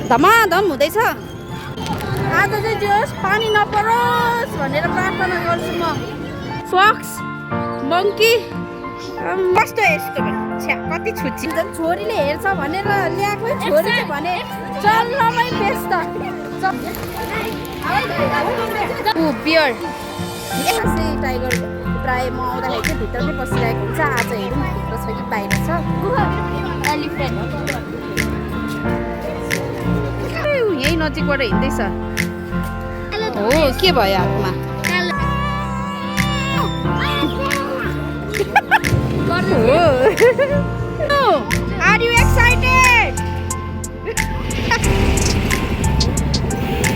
धमाधम हुँदैछ। आज चाहिँ जोस् पानी नपरोस् भनेर प्रार्थना गर्छु म। स्वाक्स मङ्की कस्तो यस्तो छ्या कति छुच्ची छोरीले हेर्छ भनेर ल्याएको छोरी चाहिँ भने चल्लमै व्यस्त। बियर टाइगर प्रायः म आउँदाखेरि चाहिँ भित्र नै बसिरहेको हुन्छ। आज हेरौँ भित्र छ कि बाहिर छ। एलिफेन्ट यही नजिकबाट हिँड्दैछ हो। के भयो हातमा? Are you excited?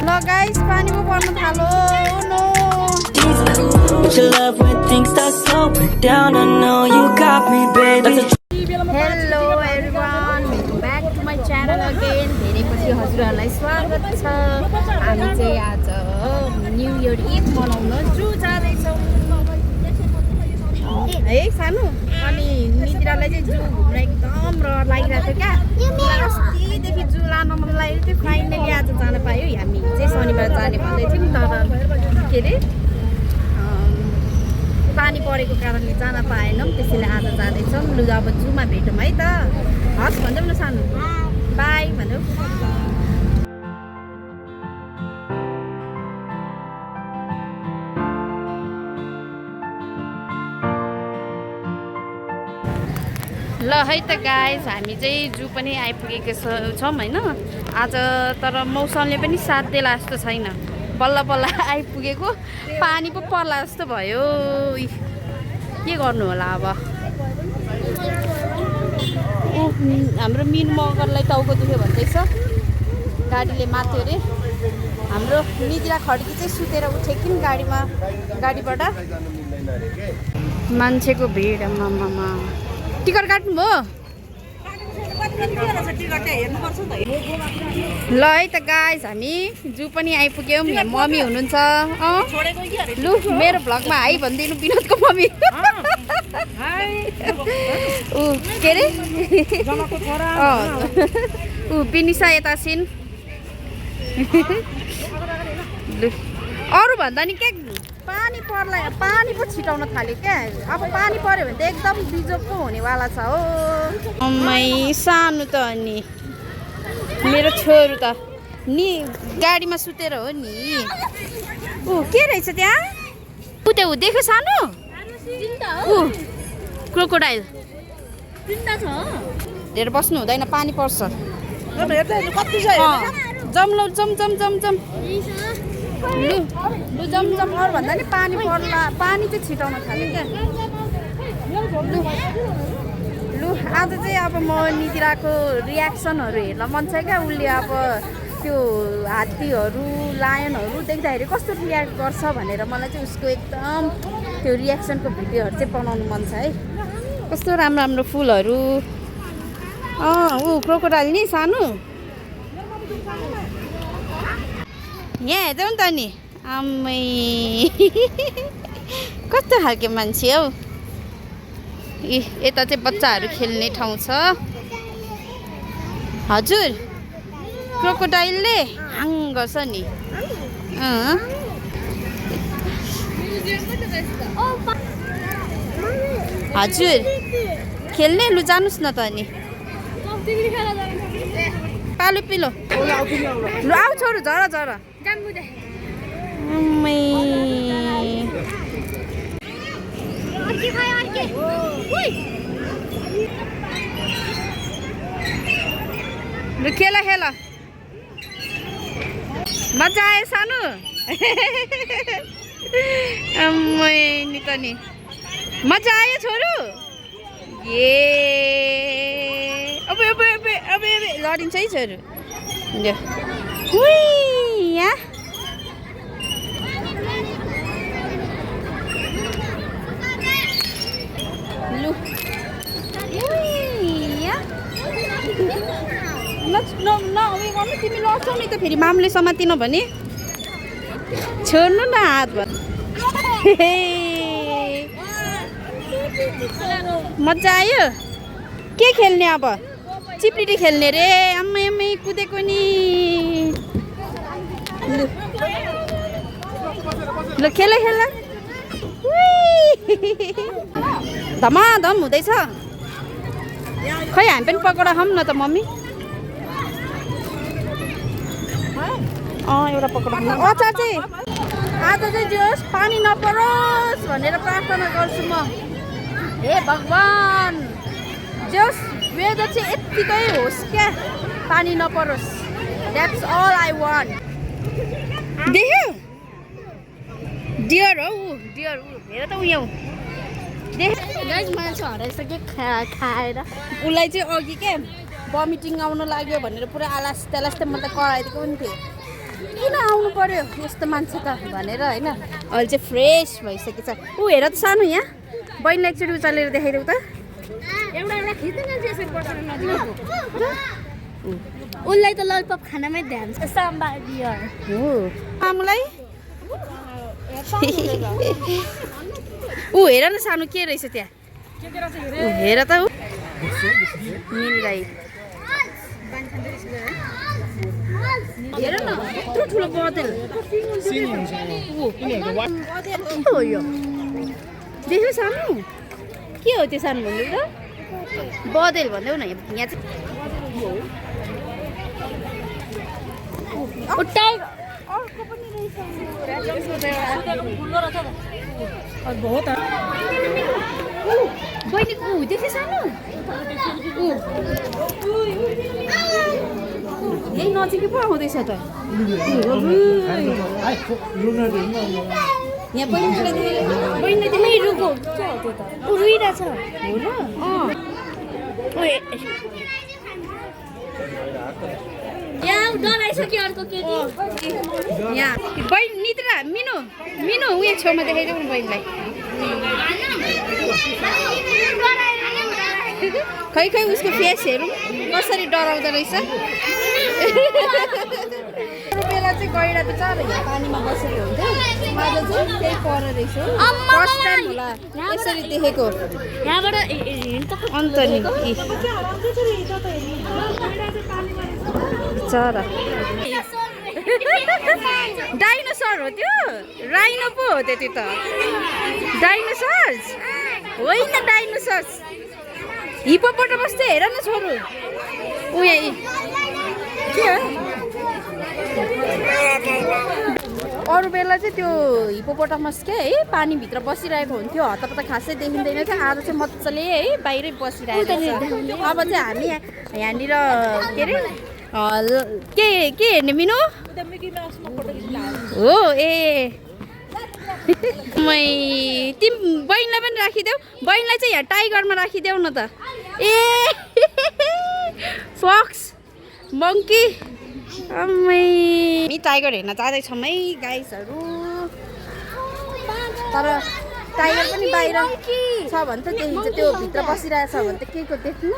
ल गाइस पानी पो पर्न थाल्यो। No hello everyone, welcome back to my channel again. धेरै पछि हजुरहरूलाई स्वागत छ। हामी चाहिँ आज न्यु इयर इभ मनाउन जू जाँदैछौँ है सानो। अनि निद्रालाई चाहिँ जू घुम्न एकदम रहर लागिरहेको थियो क्या। अस्तिदेखि जू लान मन लागेको थियो। फाइनली आज जान पायो। हामी चाहिँ शनिबार जाने भन्दै थियौँ तर के अरे पानी परेको कारणले जान पाएनौँ। त्यसैले आज जाँदैछौँ। लु अब जूमा भेटौँ है त। हस् भन्छौँ न सानो, बाई भनौँ। ल है त गाइस, हामी चाहिँ जू पनि आइपुगेको छौँ होइन आज। तर मौसमले पनि साथ देला जस्तो छैन। बल्ल बल्ल आइपुगेको पानी पो पर्ला जस्तो भयो। के गर्नु होला अब। हाम्रो मिन मगरलाई टाउको दुख्यो भन्दैछ। गाडीले माथ्यो अरे। हाम्रो निद्रा खड्की चाहिँ सुतेर उठेकिन् गाडीबाट। मान्छेको भिड आमामा। टिकट काट्नु भयो? ल है त गाइस, हामी जू पनि आइपुग्यौँ। यहाँ मम्मी हुनुहुन्छ। लु मेरो भ्लगमा हाई भनिदिनु विनोदको मम्मी। ऊ के अरे बिनिसा यता सिन। लु अरू भन्दा नि के पानी पर्ला, पानी पो छिटाउन थाल्यो क्या। अब पानी पर्यो भने त एकदम बिजोग पो हुनेवाला छ हो। अम्मै सानो त अनि मेरो छोरो त नि गाडीमा सुतेर हो नि। ऊ के रहेछ त्यहाँ? ऊ त्यो देख्यो सानो? ऊ क्रोकोडाइल धेरै बस्नु हुँदैन, पानी पर्छ। जम्लो जम जम जम जम। लु लु जम जम। अरू भन्दा नि पानी पर्ला, पानी चाहिँ छिटाउन थाल्यो क्या। लु आज चाहिँ अब म निद्राको रियाक्सनहरू हेर्न मन छ क्या। उसले अब त्यो हात्तीहरू लायनहरू देख्दाखेरि कस्तो रियाक्ट गर्छ भनेर मलाई चाहिँ उसको एकदम त्यो रियाक्सनको भिडियोहरू चाहिँ बनाउनु मन छ है। कस्तो राम्रो राम्रो फुलहरू। ऊ क्रोकोडाइल नि सानो। यहाँ हेर्छौ नि त नि। आम्मै कस्तो खालको मान्छे हौ। यता चाहिँ बच्चाहरू खेल्ने ठाउँ छ। हजुर क्रोकोडाइलले हाङ गर्छ नि। हजुर खेल्ने। लु जानुहोस् न त अनि। पालो पिलो। लु आऊ छोरो झर झर। लु खेला खेला। मजा आयो सानो? अम्मै नि त नि मजा आयो छोरो? ए अब अब अब अब लडिन्छ है छोरो। यहाँ लु न उयो गर्नु। तिमी लड्छौ नि त फेरि मामले समातिन भने। छोड्नु न हात भर। मजा आयो? के खेल्ने अब? चिप्लिटी खेल्ने रे। आम्मै आम्मै कुदेको नि। ल खेल खेल धमाधम हुँदैछ खै हामी पनि पकौडा खाऊँ न त मम्मी एउटा पकौडा खाऊँ अचार चाहिँ आज चाहिँ जोस् पानी नपरोस् भनेर प्रार्थना गर्छु म हे भगवान जोस् वेदर चाहिँ यत्तिकै होस् क्या पानी नपरोस् द्याट्स अल आई वान्ट देख्यो डियर हो डियर हेर त उयो गाइस मान्छे हराइसक्यो खाएर उसलाई चाहिँ अघि के भमिटिङ आउनु लाग्यो भनेर पुरा आलास त्यालास म त कराइदिएको पनि थिएँ किन आउनु पर्यो यस्तो मान्छे त भनेर होइन अहिले चाहिँ फ्रेस भइसकेको छ ऊ हेर त सानो यहाँ बहिनीलाई एकचोटि उचालेर देखाइदेऊ त उसलाई त ललिपप खानामै ध्यान छ साम्बा डियर हो आमुलाई ऊ हेर न सानो के रहेछ त्यहाँ हेर त ऊ मिलगाई हेर न यत्रो ठुलो बदेल हो यो देख्यो सानो के हो त्यो सानो भन्नु त बदेल भन्देऊ न यहाँ चाहिँ अर्को पनि बहिनीको देखेँ सानो यही नजिकै पो आउँदैछ त यहाँ बहिनीले देखेँ रुको रुइरहेछ यहाँ डराइसक्यो अर्को केटी यहाँ बहिनी निद्रा मिनु मिनु उयो छेउमा देखाइदेऊ न बहिनीलाई खै खै उसको फेस हेरौँ कसरी डराउँदो रहेछ बेला चाहिँ गैडा बिचारा यहाँ पानीमा बसेको हुन्थ्यो आज चाहिँ त्यही पर रहेछ फर्स्ट टाइम होला यसरी देखेको अन्त नि चरा डाइनोसर हो त्यो राइनो पो हो त्यति त डाइनोसर्स होइन डाइनोसर्स हिप्पोपोटामस चाहिँ हेर न छोरो उयो के हो अरू बेला चाहिँ त्यो हिप्पोपोटामस के है पानीभित्र बसिरहेको हुन्थ्यो हतपत खासै देखिँदैन थियो आज चाहिँ मजाले है बाहिरै बसिरहेको छ अब चाहिँ हामी यहाँनिर के अरे के हेर्ने मिनु हो ए तिमी बहिनीलाई पनि राखिदेऊ बहिनीलाई चाहिँ यहाँ टाइगरमा राखिदेऊ न त ए फक्स मङ्की हामी टाइगर हेर्न जाँदैछौँ है गाइसहरू तर टाइगर पनि बाहिर छ भने त देखिन्छ त्यो भित्र बसिरहेछ भने त के को देख्नु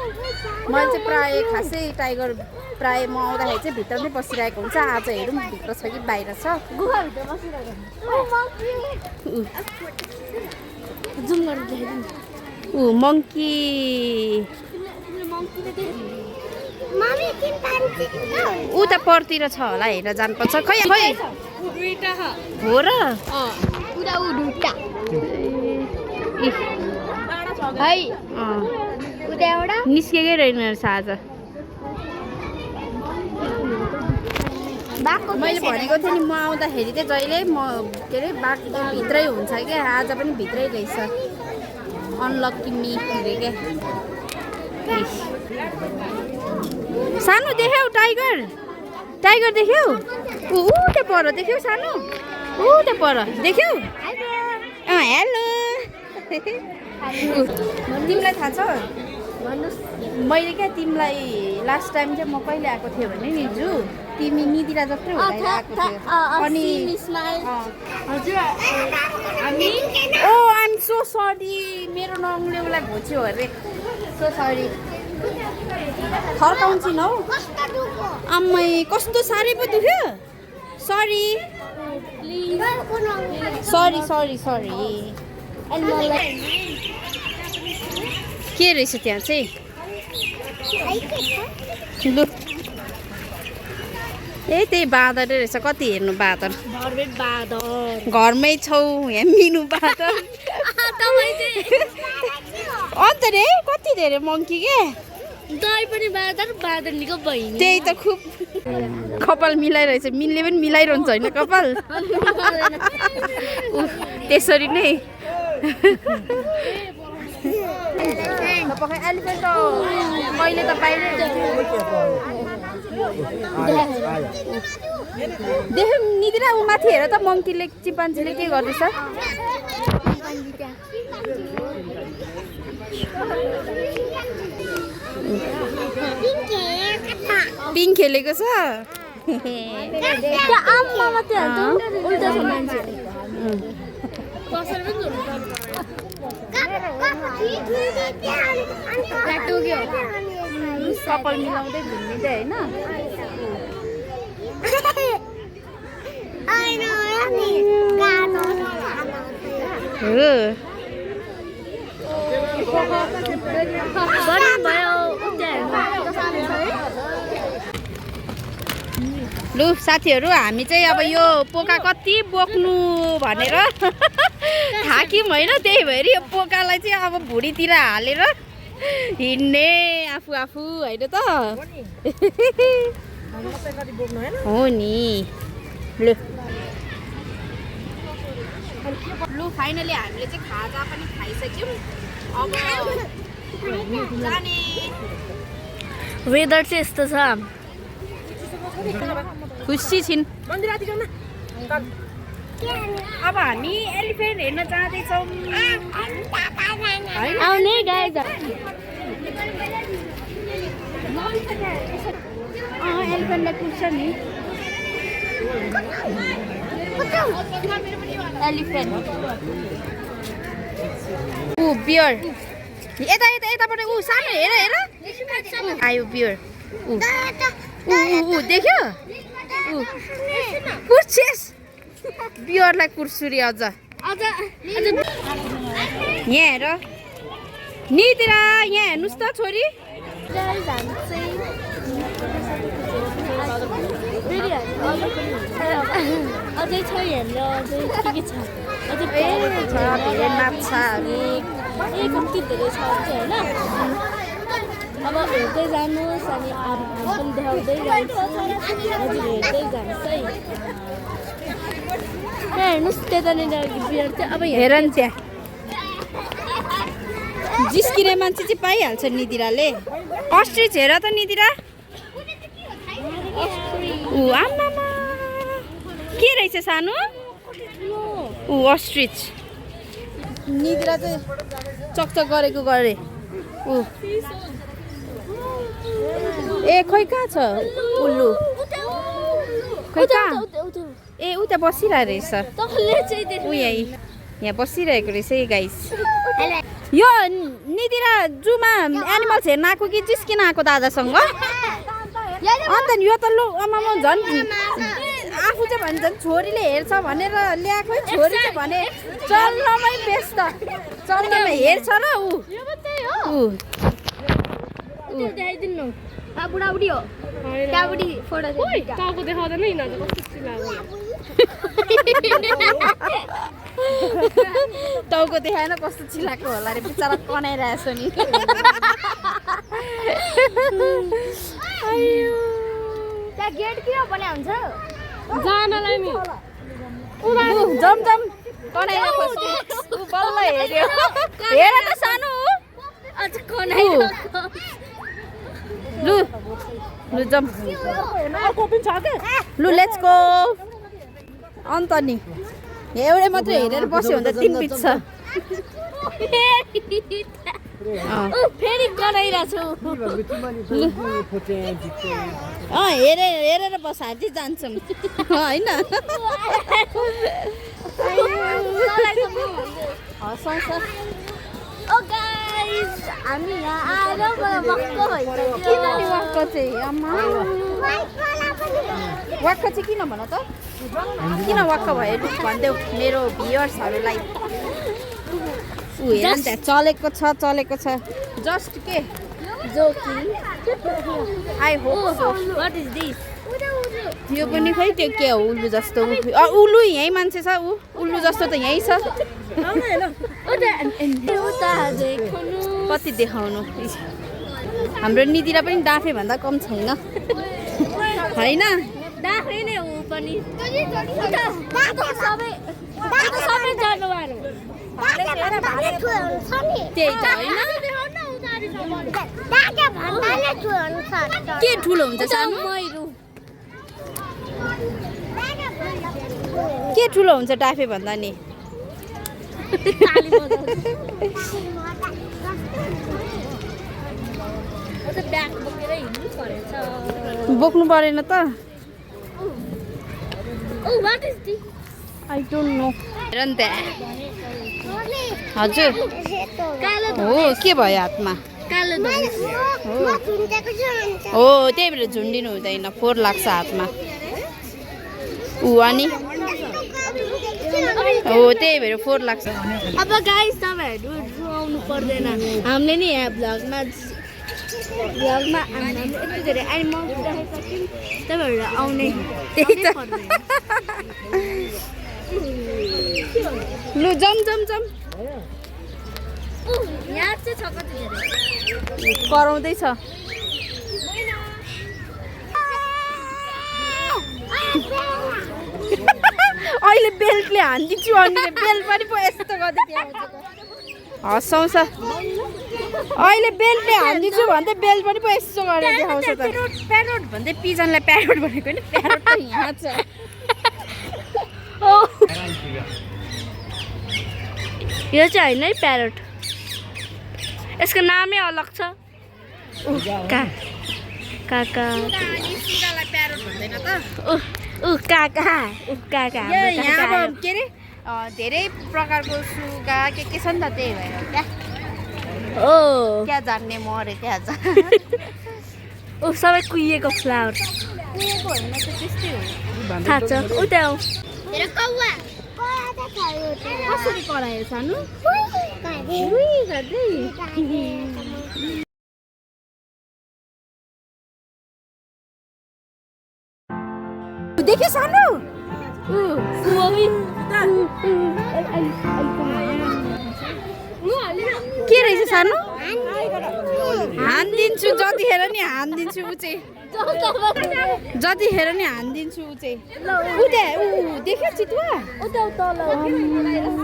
मैले चाहिँ प्रायः खासै टाइगर प्रायः म आउँदाखेरि चाहिँ भित्र नै बसिरहेको हुन्छ आज हेरौँ भित्र छ कि बाहिर छ गुफाभित्र बसिरहेको जुम गरेर देखाइदिनु मङ्की उता परतिर छ होला हेरेर जानुपर्छ खै खै हो र निस्केकै रहेन रहेछ आज मैले भनेको थिएँ नि म आउँदाखेरि चाहिँ जहिले म के अरे बाघ भित्रै हुन्छ क्या आज पनि भित्रै रहेछ अनलक्की मी अरे क्या सानो देख्यौ टाइगर टाइगर देख्यौ ऊ त्यहाँ पर देख्यौ सानो ऊ त्यहाँ पर देख्यौ हेलो तिमीलाई थाहा छ मैले क्या तिमीलाई लास्ट टाइम चाहिँ म कहिले आएको थिएँ भने नि जु तिमी निदिरा जत्रै हुँदै आएको थियो अनि ओ आइएम सो सरी मेरो नङले उसलाई घोच्यो अरे सो सरी फर्काउँछिन् हौ आम्मै कस्तो साह्रै पो दुख्यो सरी सरी सरी सरी के रहेछ त्यहाँ चाहिँ लु ए त्यही बाँदर रहेछ कति हेर्नु बाँदर घरमै बाँदर घरमै छौ यहाँ मिनु बाँदर अन्त रे कति धेरै मङ्की के दही पनि बाँदर बाँदरनीको बहिनी त्यही त खुब कपाल मिलाइरहेछ मिल्ने पनि मिलाइरहन्छ होइन कपाल त्यसरी नै एलिफेन्ट त मैले त बाहिरै देख्यौँ निदिरा ऊ माथि हेर त मङ्कीले चिम्पान्जीले के गर्दैछ पिङ खेलेको छ कपाल मिलाउँदै घुम्दै होइन लु साथीहरू हामी चाहिँ अब यो पोका कति बोक्नु भनेर थाक्यौँ होइन त्यही भएर यो पोकालाई चाहिँ अब भुँडीतिर हालेर हिँड्ने आफू आफू होइन त हो नि लु फाइनली हामीले चाहिँ खाजा पनि खाइसक्यौँ अब जाने वेदर चाहिँ यस्तो छ खुसी छिन् अब हामी एलिफेन्ट हेर्न जाँदैछौँ आउने गाइज एलिफेन्टलाई कुर्छ नि एलिफेन्ट ऊ बियर यता यता यताबाट ऊ सानो हेर हेर आयो बियर ऊ देख्यो कुर्छेस बियरलाई कुर्छु रे अझ यहाँ हेर निदिरा यहाँ हेर्नुहोस् त छोरी अझै छ हेर्न अझै के छ अझै धेरै माछाहरू कति धेरै छ होइन अब हेर्दै जानुहोस् अनि पनि देखाउँदै जान्छु हजुर हेर्दै जानुहोस् है हेर्नुहोस् त्यतानिर बियर चाहिँ अब हेर नि त्यहाँ जिस्किने मान्छे चाहिँ पाइहाल्छ निदिराले अस्ट्रिच हेर त निदिरा ऊ आमामा के रहेछ सानो ऊ अस्ट्रिच निदिरा चाहिँ चकचक गरेको गरे ऊ ए खोइ कहाँ छ उल्लु खोइ कहाँ ए उता बसिरहेको रहेछ ऊ यहाँ बसिरहेको रहेछ है गाइस यो निदिरा जूमा एनिमल्स हेर्न आएको कि जिस्किन आएको दादासँग अन्त यो त लु आमामा झन् आफू चाहिँ भने झन् छोरीले हेर्छ भनेर ल्याएको छोरी चाहिँ भने चल्नमै व्यस्त चल्नमा हेर्छ र ऊ बुढाबुढी हो बुढाबुढी फोटो टाउको देखाउँदैन यिनीहरू टाउको देखाएन कस्तो चिलाएको होला रे बिचरा कनाइरहेछ नि त्यहाँ गेट किन बना हुन्छ जानलाई नि जमजम कनाइरहेको बल्ल हेर्यो हेर त सानो अझ कनाइरहेको लु लु जम लु लेट्स गो अन्त नि एउटै मात्रै हेरेर बस्यो भने त तिन पिट्छ फेरि कराइरहेको छु हेरेर बस हाती जान्छौँ होइन हँसाउँछ हामी यहाँ आएर किन नि वाक्क चाहिँ आमा वाक्क चाहिँ किन भन त किन वाक्क भयो भनिदेऊ मेरो भ्युअर्सहरूलाई ऊ हेर नि त्यहाँ चलेको छ जस्ट के joking I hope so what is this यो पनि खै त्यो के हो उल्लु जस्तो उल्लु यहीँ मान्छे छ उल्लु जस्तो त यहीँ छ कति देखाउनु हाम्रो निधिरा पनि डाँफे भन्दा कम छैन होइन डाँफे नै हो पनि सबै जनावर त्यही त होइन के ठुलो हुन्छ सानो के ठुलो हुन्छ डाँफे भन्दा नि बोक्नु परेन त आई डोन्ट नो हेर नि त्यहाँ हजुर हो के भयो हातमा हो त्यही भएर झुन्डिनु हुँदैन फोहोर लाग्छ हातमा ऊ अनि हो त्यही भएर फोहोर लाग्छ अब गाइस तपाईहरु रुवाउनु पर्दैन हामीले नि यहाँ भ्लगमा हामीले यति धेरै एनिमल देखाइसक्यौँ तपाईहरु आउने त्यही त लु जम यहाँ चाहिँ छ कति धेरै कराउँदैछ अहिले बेल्टले हानिदिन्छु अनि बेल्ट पनि पो यस्तो गर्दै हँसाउँछ अहिले बेल्टले हानिदिन्छु भन्दै बेल्ट पनि पो यस्तो गरेर देखाउँछ त प्यारोट भन्दै पिजनलाई प्यारोट भनेको नि प्यारोट त यहाँ छ यो चाहिँ होइन है प्यारोट यसको नामै अलग छ काका प्यारोट भन्दैन त काका यहाँ अब के अरे धेरै प्रकारको सुगा के छ नि त त्यही भएर क्या क्या जान्ने म अरे क्या सबै कुहिएको फ्लावर कुहिएको होइन त त्यस्तै हो थाहा छ उता हो कसरी करायो सानो देख्यो सानो के रहेछ सानो हानिदिन्छु जतिखेर नि हानिदिन्छु ऊ चाहिँ जतिखेर नि हानिदिन्छु ऊ चाहिँ ऊ देख्यो चितुवा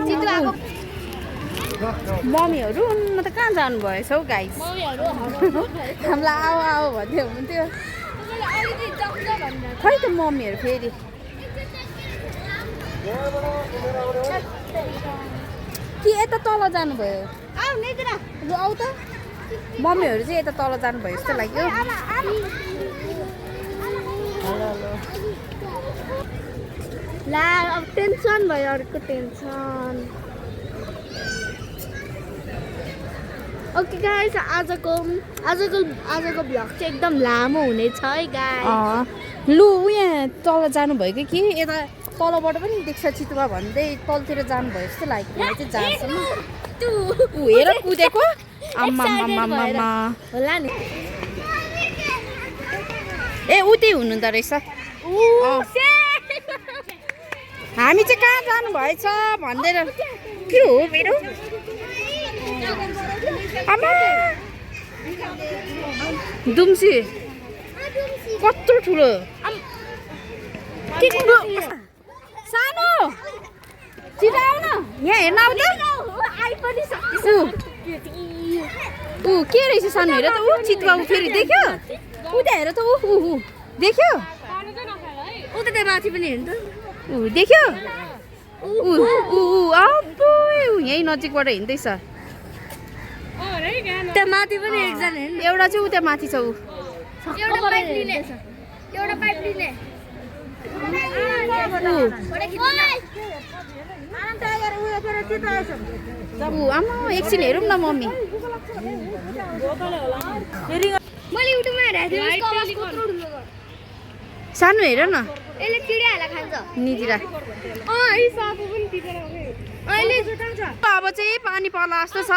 चितुवाको मम्मीहरू म त कहाँ जानुभएछ हौ गाइस हामीलाई आऊ आऊ भन्दै हुन्थ्यो खै त मम्मीहरू फेरि कि यता तल जानुभयो आऊ त मम्मीहरू चाहिँ यता तल जानुभयो जस्तो लाग्यो ला अब टेन्सन भयो अर्को टेन्सन ओके गाइस आजको भ्लग चाहिँ एकदम लामो हुनेछ है गाइस लु यहाँ तल जानुभयो कि यता तलबाट पनि देख्छ चितुवा भन्दै तलतिर जानुभयो जस्तो लाग्यो मलाई चाहिँ जहाँसम्म ऊ हेर कुदेको आम्मा होला नि ए उतै हुनुहुँदो रहेछ हामी चाहिँ कहाँ जानुभएछ भन्दैन के हो मेरो आमा दुम्सी कत्रो ठुलो सानो छिटो आऊ न यहाँ हेर्न आऊ त ऊ के रहेछ सानो हेर त ऊ चितुवा फेरि देख्यो उता हेर त ऊ देख्यो उता त्यहाँ माथि पनि हेर्नु त ऊ देख्यो यहीँ नजिकबाट हिँड्दैछ त्यहाँ माथि पनि एकजना हेर्नु एउटा चाहिँ उता माथि छ ऊ आमा एकछिन हेरौँ न मम्मी सानो हेर न निधिरा अब चाहिँ पानी पर्ला जस्तो छ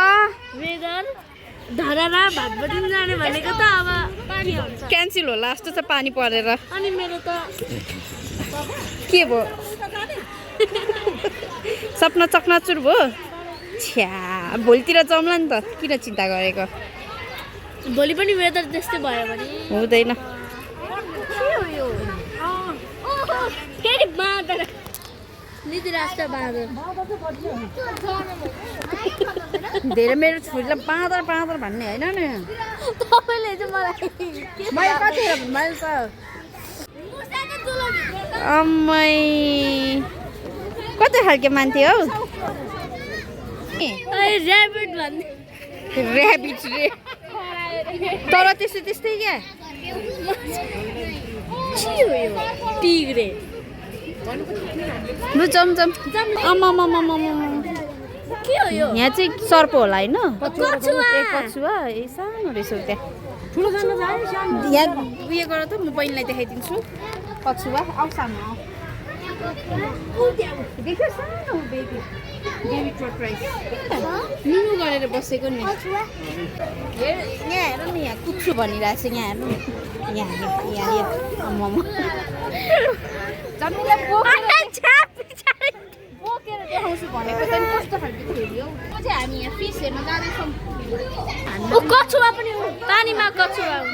धरारा भातबटी जाने भनेको त अब पानी आउँछ क्यान्सल होला जस्तो छ पानी परेर अनि मेरो त के भयो सपना चकनाचुर भयो छ्या भोलितिर जाउँला नि त किन चिन्ता गरेको भोलि पनि वेदर त्यस्तै भयो भने हुँदैन के हो यो फेरि बाँदर निधि राष्ट्र बाँदर धेरै मेरो छोरीलाई बाँदर बाँदर भन्ने होइन नि तपाईँले चाहिँ मलाई मैले कतिखेर मैले त अम्मै कति खालको मान्छे हौ ऱ्याबिट भन्ने ऱ्याबिट रे तर त्यस्तै त्यस्तै क्या के हो यो टिग्रे लु जम जम आमामामामा के हो यो यहाँ चाहिँ सर्प होला होइन कछुवा। ए कछुवा ए सानो रहेछ उ त्यहाँ ठुलो खाना जाने सानो यहाँ उयो गर त म बहिनीलाई देखाइदिन्छु कछुवा आऊ सानो आऊ देख्यो सानो बेबी बेबी टर्टोइज निनो गरेर बसेको नि यहाँ हेर न यहाँ कुच्छु भनिरहेको छ यहाँ हेर्नु यहाँ यहाँ आम्मामा जम्मीलाई बोकेर देखाउँछु भनेको त कस्तो खालको थियो हौ चाहिँ हामी यहाँ फिस हेर्न जाँदैछौँ ऊ कछुवा पनि हो पानीमा कछुवा हो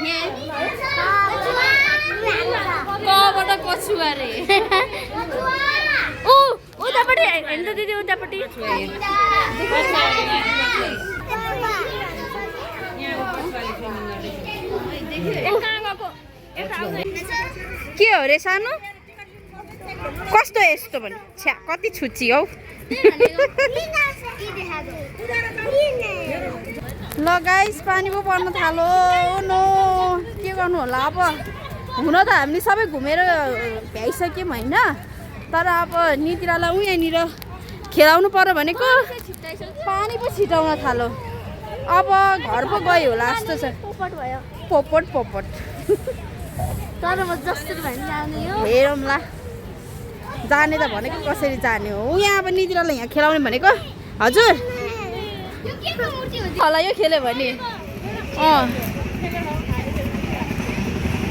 कबाट कछुवा रे ऊ उतापट्टि हेर्नु त दिदी उतापट्टि के हो रे सानो कस्तो यस्तो भने छ्या कति छुच्ची हौ ल गाइस पानी पो पर्न थालो नो के गर्नु होला अब हुन त हामीले सबै घुमेर भ्याइसक्यौँ होइन तर अब नितिरालाई यहाँनिर खेलाउनु पर्यो भनेको पानी पो छिटाउन थालो अब घर पो गयो होला जस्तो छ पोपट भयो पोपट पोपट तर म जसरी भए पनि जाने हो हेरौँला जाने त भनेको कसरी जाने हो यहाँ अब नितिरालाई यहाँ खेलाउने भनेको हजुर होला यो खेल्यो भने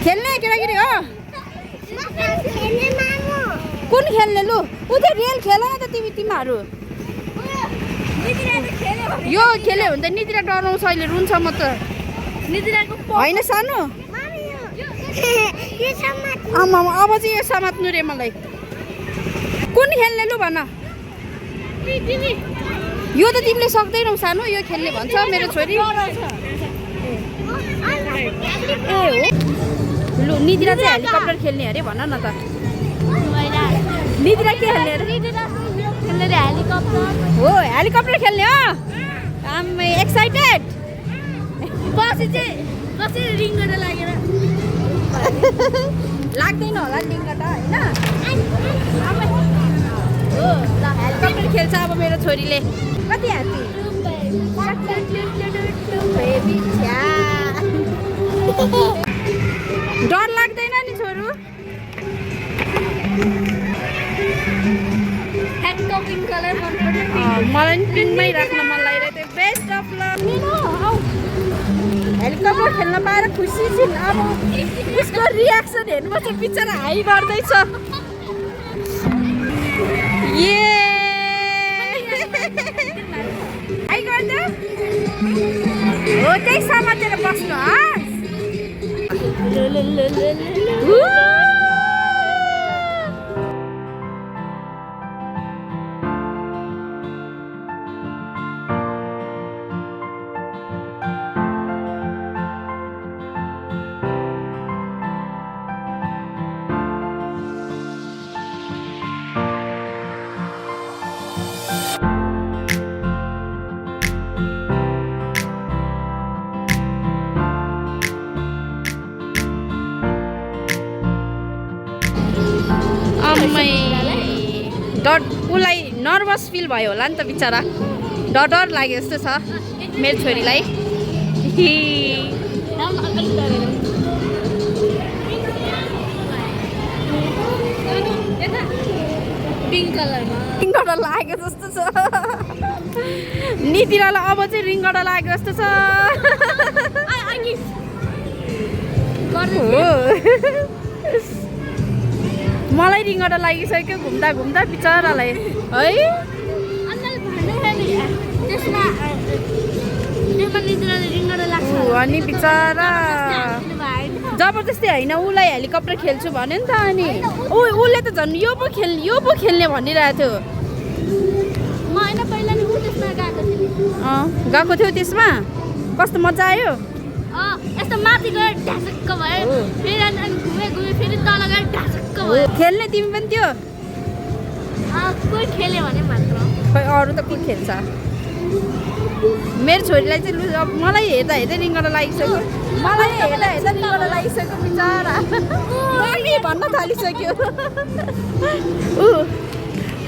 खेल्ने केटाकेटी हो कुन खेल्ने लु उ त रियल खेल न त तिमीहरू यो खेल्यो भने त नितिरा डराउँछ अहिले रुन्छ म त नितिराको होइन सानो आमा अब चाहिँ यो समात्नु रे मलाई कुन खेल्ने लु भन यो त तिमीले सक्दैनौ सानो यो खेल्ने भन्छ मेरो छोरी ए हो लु नितिरा चाहिँ हेलिकप्टर खेल्ने अरे भन न त नितिरा के खेल्ने अरे खेल्ने रे हेलिकप्टर हो हेलिकप्टर खेल्ने हो आम्मै एक्साइटेड पछि चाहिँ कसरी रिङ्गट लागेर लाग्दैन होला लिङ्ग त होइन हो ल हेलिकप्टर खेल्छ अब मेरो छोरीले कति ह्याप्पी बेबी छ्या डर लाग्दैन नि छोरो ह्याटको पिङ्क कलर मलाई पनि पिङमै राख्न मन लागिरहेको थियो बेस्ट अफ लक हेलिकप्टर खेल्न पाएर खुसी छिन् अब उसको रियाक्सन हेर्नुपर्छ बिचरा हाई गर्दैछ ए हाई गर्दा हो त्यही समातेर बस्नु डर उसलाई नर्भस फिल भयो होला नि त बिचरा डर डर लाग्यो जस्तो छ मेरो छोरीलाई पिङ्क कलरमा डर लागेको जस्तो छ नितिरालाई अब चाहिँ रिङ्गटा लाग्यो जस्तो छ हो मलाई रिङ्गटा लागिसक्यो घुम्दा घुम्दा बिचरालाई है अनि बिचरा जबरजस्ती होइन उसलाई हेलिकप्टर खेल्छु भन्यो नि त अनि उसले त झन् यो पो खेल्ने भनिरहेको थियो गएको थियो त्यसमा कस्तो मजा आयो यस्तो माथि गएर ढासक्क भयो फेरि अनि घुमे फेरि तल गएर ढासक्क भयो खेल्ने तिमी पनि त्यो कोही खेल्यो भने मात्र खै अरू त को खेल्छ मेरो छोरीलाई चाहिँ लु अब मलाई हेर्दा हेर्दै रिङ्गटा लागिसक्यो रिङ्गटा लागिसक्यो बिचरा मम्मी भन्न थालिसक्यो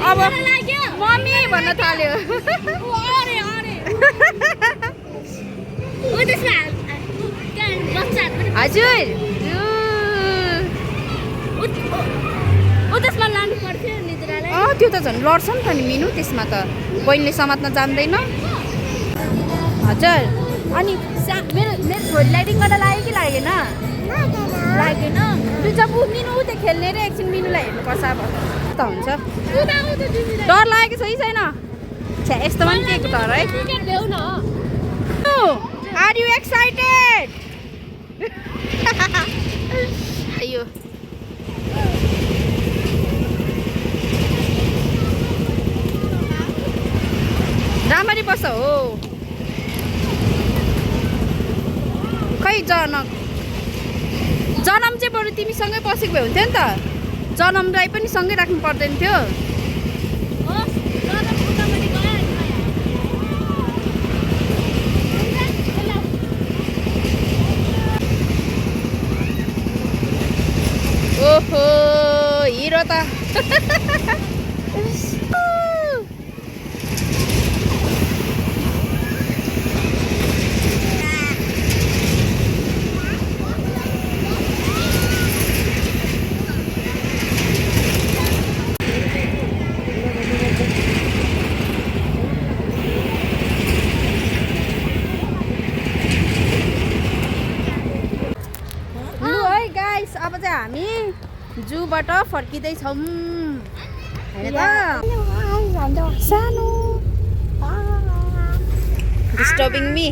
अब मम्मी भन्न थाल्यो हजुर त्यसमा लानु पर्थ्यो निद्रालाई त्यो त झन् लड्छ नि त नि मिनु त्यसमा त बहिनीले समात्न जान्दैन हजुर अनि मेरो छोरीलाई रिङ्गटा लाग्यो कि लागेन त्यो जब मिनु उता खेल्ने र एकछिन मिनुलाई हेर्नुपर्छ अब त हुन्छ डर लागेको छ कि छैन छ्या यस्तोमा पनि के डर है आर यु एक्साइटेड यो राम्ररी बस हो खै जनम चाहिँ बरु तिमीसँगै बसेको भए हुन्थ्यो नि त जनमलाई पनि सँगै राख्नु पर्दैन थियो ओहो हिरो त अब चाहिँ हामी जूबाट फर्किँदैछौँ सानो डिस्टर्बिङ मी